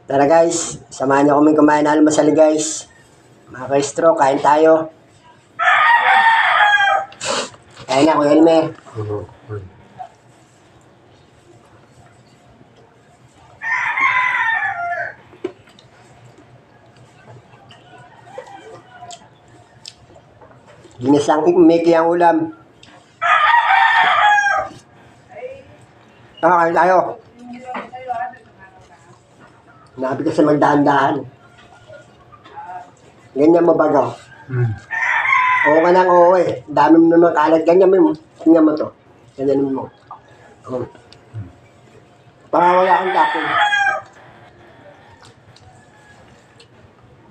Tara guys, samahan niyo kaming kumain ng almusal guys. Mga ka-estro, kain tayo. Kain na, Kuya Elmer. Ginisang Mickey ang ulam. Kain tayo. Nabi kasi magdahan-dahan. Ganyan mo baga. Oo ka nang oo eh. Dami mo naman kalat. Ganyan mo. Ganyan mo to. Ganyan mo. Para wala kang tapon.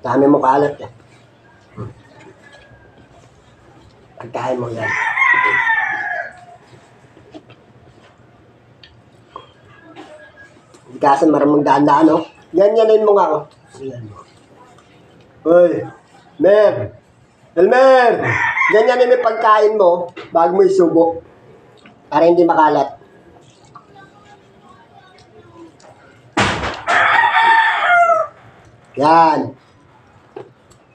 Dami mo kalat eh. Pagkain mo yan. Hindi kasi maraming dahan-dahan, no? Ganyanin mo nga, oh. Ganyan mo. Hoy, Mer! Elmer! Ganyanin mo yung pagkain mo bago mo isubo. Para hindi makalat. Yan.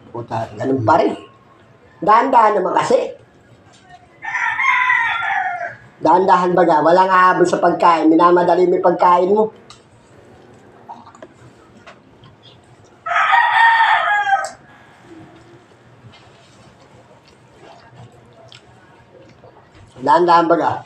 Puta, ganun pa rin. Dahan-dahan naman kasi. Dahan-dahan baga, walang ahabol sa pagkain. Minamadali mo yung pagkain mo. Dahan-dahan baga.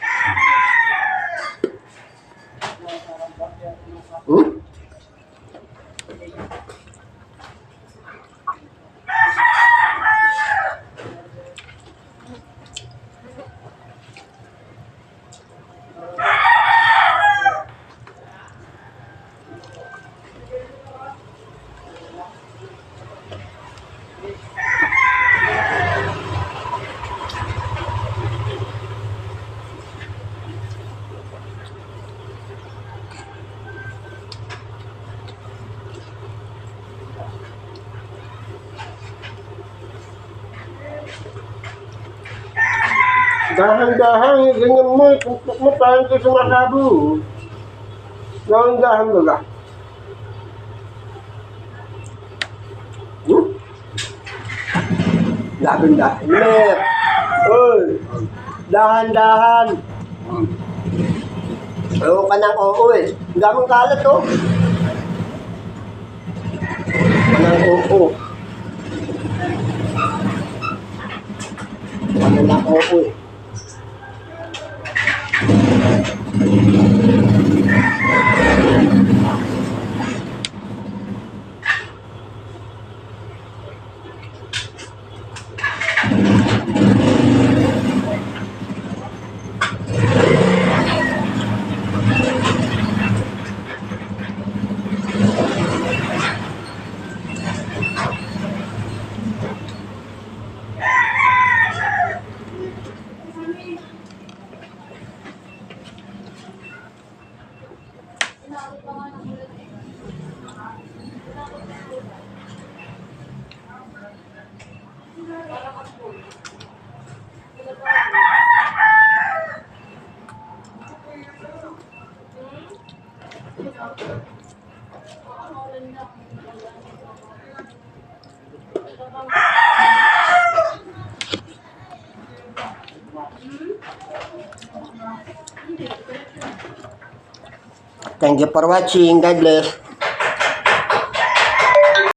Dahan-dahan, ganyan mo, tumpok mo, parang ito sumasabo. Dahan-dahan baga. Dahan-dahan. Mer! Uy! Dahan-dahan. Oo ka nang oo eh. Ang daming kalat oh. Nang oo. Ano nang oo eh. Thank you for watching. God bless.